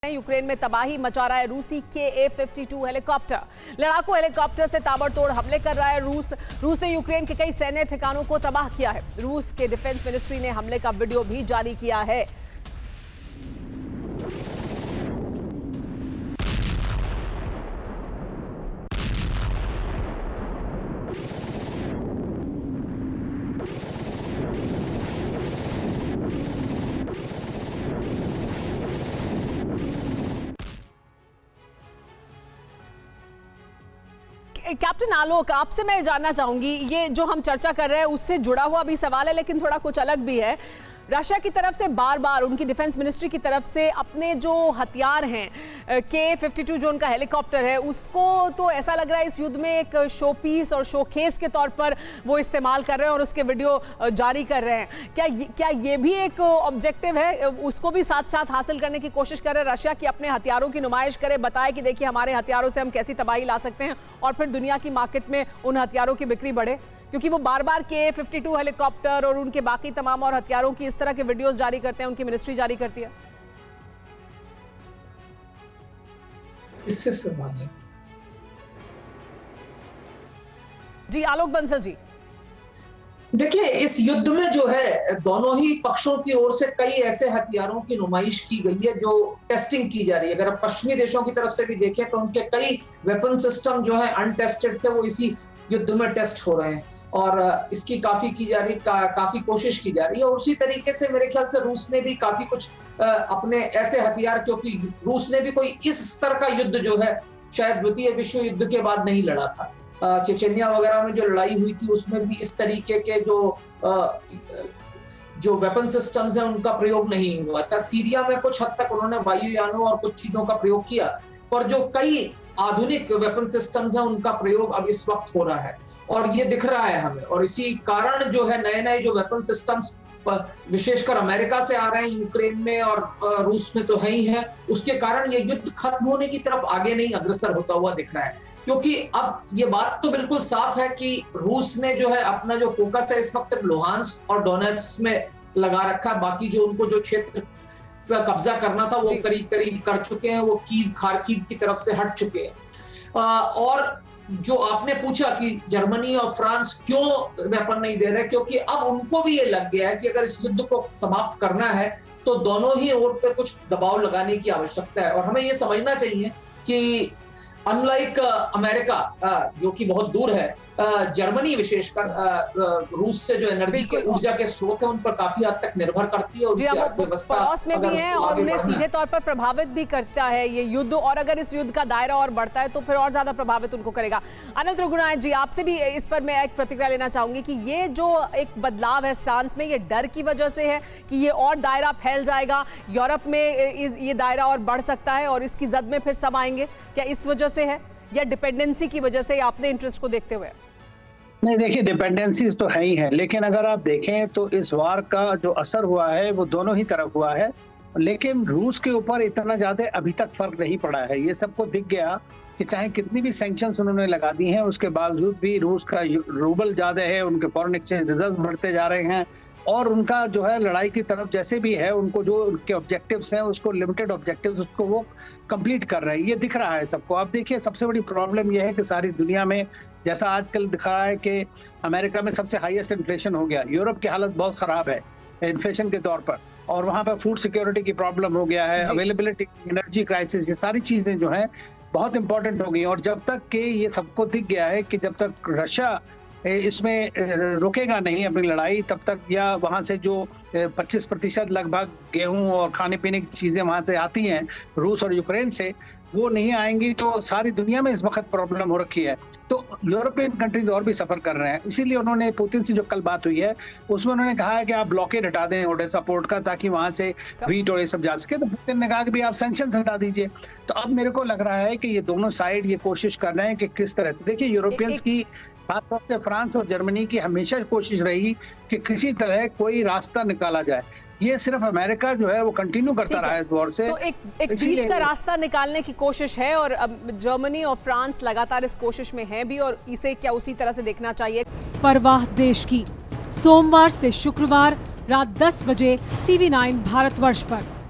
Ukraine में तबाही मचा रहा है रूसी Ka-52 हेलीकॉप्टर। लड़ाकू हेलीकॉप्टर से ताबड़तोड़ हमले कर रहा है रूस ने यूक्रेन के कई सैन्य ठिकानों को तबाह किया है। रूस के डिफेंस मिनिस्ट्री ने हमले का वीडियो भी जारी किया है। कैप्टन आलोक, आपसे मैं जानना चाहूंगी, ये जो हम चर्चा कर रहे हैं उससे जुड़ा हुआ भी सवाल है लेकिन थोड़ा कुछ अलग भी है। रशिया की तरफ से बार बार उनकी डिफेंस मिनिस्ट्री की तरफ से अपने जो हथियार हैं Ka-52 जो उनका हेलीकॉप्टर है उसको तो ऐसा लग रहा है इस युद्ध में एक शो पीस और शोकेस के तौर पर वो इस्तेमाल कर रहे हैं और उसके वीडियो जारी कर रहे हैं। क्या ये भी एक ऑब्जेक्टिव है, उसको भी साथ साथ हासिल करने की कोशिश कर रहे हैं रशिया की, अपने हथियारों की नुमाइश करे, बताए कि देखिए हमारे हथियारों से हम कैसी तबाही ला सकते हैं और फिर दुनिया की मार्केट में उन हथियारों की बिक्री बढ़े? क्योंकि वो बार बार Ka-52 हेलीकॉप्टर और उनके बाकी तमाम और हथियारों की इस तरह के वीडियोस जारी करते हैं, उनकी मिनिस्ट्री जारी करती है। इससे सवाल है जी आलोक बंसल जी। देखिए, इस युद्ध में जो है दोनों ही पक्षों की ओर से कई ऐसे हथियारों की नुमाइश की गई है जो टेस्टिंग की जा रही है। अगर आप पश्चिमी देशों की तरफ से भी देखें तो उनके कई वेपन सिस्टम जो है अनटेस्टेड थे, वो इसी युद्ध में टेस्ट हो रहे हैं और इसकी काफी की जा रही काफी कोशिश की जा रही है। और उसी तरीके से मेरे ख्याल से रूस ने भी काफी कुछ अपने ऐसे हथियार, क्योंकि रूस ने भी कोई इस स्तर का युद्ध जो है शायद द्वितीय विश्व युद्ध के बाद नहीं लड़ा था। चेचेनिया वगैरह में जो लड़ाई हुई थी उसमें भी इस तरीके के जो वेपन सिस्टम्स हैं उनका प्रयोग नहीं हुआ था। सीरिया में कुछ हद तक उन्होंने वायुयानों और कुछ चीजों का प्रयोग किया, पर जो कई आधुनिक वेपन सिस्टम्स हैं उनका प्रयोग अब इस वक्त हो रहा है और ये दिख रहा है हमें। और इसी कारण जो है नए जो वेपन सिस्टम्स विशेषकर अमेरिका से आ रहे हैं यूक्रेन में और रूस में तो है ही है, उसके कारण ये युद्ध खत्म होने की तरफ आगे नहीं अग्रसर होता हुआ दिख रहा है। क्योंकि अब ये बात तो बिल्कुल साफ है कि रूस ने जो है अपना जो फोकस है इस वक्त सिर्फ लुहांस्क और डोनेट्स्क में लगा रखा है। बाकी जो उनको जो क्षेत्र पर कब्जा करना था वो करीब करीब कर चुके हैं, वो कीव खार्किव की तरफ से हट चुके हैं। और जो आपने पूछा कि जर्मनी और फ्रांस क्यों वेपन नहीं दे रहे, क्योंकि अब उनको भी ये लग गया है कि अगर इस युद्ध को समाप्त करना है तो दोनों ही ओर पे कुछ दबाव लगाने की आवश्यकता है। और हमें ये समझना चाहिए कि अनलाइक अमेरिका जो कि बहुत दूर है, जर्मनी विशेषकर रूस से जो एनर्जी के ऊर्जा के स्रोत है उन पर काफी हद तक निर्भर करती है। जी, अर्थव्यवस्था पड़ोस में भी है और उन्हें सीधे तौर पर प्रभावित भी करता है ये युद्ध, और अगर इस युद्ध का दायरा और बढ़ता है तो फिर और ज्यादा प्रभावित उनको करेगा। अनंत रघुनाथ जी, आपसे भी इस पर मैं एक प्रतिक्रिया लेना चाहूंगी कि ये जो एक बदलाव है स्टांस में, ये डर की वजह से है कि ये और दायरा फैल जाएगा, यूरोप में ये दायरा और बढ़ सकता है और इसकी जद में फिर सब आएंगे, क्या इस वजह से है या डिपेंडेंसी की वजह से, अपने इंटरेस्ट को देखते हुए? नहीं, देखिए डिपेंडेंसीज तो है ही है, लेकिन अगर आप देखें तो इस वार का जो असर हुआ है वो दोनों ही तरफ हुआ है, लेकिन रूस के ऊपर इतना ज्यादा अभी तक फर्क नहीं पड़ा है। ये सबको दिख गया कि चाहे कितनी भी सैंक्शंस उन्होंने लगा दी हैं उसके बावजूद भी रूस का रूबल ज्यादा है, उनके फॉरेन एक्सचेंज रिजर्व बढ़ते जा रहे हैं और उनका जो है लड़ाई की तरफ जैसे भी है उनको जो उनके ऑब्जेक्टिव्स हैं उसको लिमिटेड ऑब्जेक्टिव्स उसको वो कंप्लीट कर रहे हैं। ये दिख रहा है सबको। आप देखिए सबसे बड़ी प्रॉब्लम ये है कि सारी दुनिया में जैसा आजकल दिखा रहा है कि अमेरिका में सबसे हाईएस्ट इन्फ्लेशन हो गया, यूरोप की हालत बहुत खराब है इन्फ्लेशन के तौर पर, और वहाँ पर फूड सिक्योरिटी की प्रॉब्लम हो गया है, अवेलेबिलिटी, एनर्जी क्राइसिस, ये सारी चीजें जो हैं बहुत इंपॉर्टेंट हो गई। और जब तक कि ये सबको दिख गया है कि जब तक रशिया इसमें रुकेगा नहीं अपनी लड़ाई, तब तक या वहाँ से जो 25% लगभग गेहूं और खाने पीने की चीजें वहाँ से आती हैं रूस और यूक्रेन से, वो नहीं आएंगी तो सारी दुनिया में इस वक्त प्रॉब्लम हो रखी है। तो यूरोपियन कंट्रीज और भी सफर कर रहे हैं। इसीलिए उन्होंने पुतिन से जो कल बात हुई है उसमें उन्होंने कहा है कि आप ब्लॉकेड हटा दें ओडेसा पोर्ट का ताकि वहां से व्हीट और ये सब जा सके। तो पुतिन ने कहा कि भाई आप सैंक्शंस हटा दीजिए। तो अब मेरे को लग रहा है कि ये दोनों साइड ये कोशिश कर रहे हैं कि किस तरह से, देखिए यूरोपियंस की खासतौर से फ्रांस और जर्मनी की हमेशा कोशिश रही कि किसी तरह कोई रास्ता निकाला जाए। ये सिर्फ अमेरिका जो है वो कंटिन्यू करता रहा है इस वॉर से। तो एक बीच का रास्ता निकालने की कोशिश है और जर्मनी और फ्रांस लगातार इस कोशिश में है भी, और इसे क्या उसी तरह से देखना चाहिए? परवाह देश की, सोमवार से शुक्रवार रात 10 बजे TV9 भारतवर्ष पर।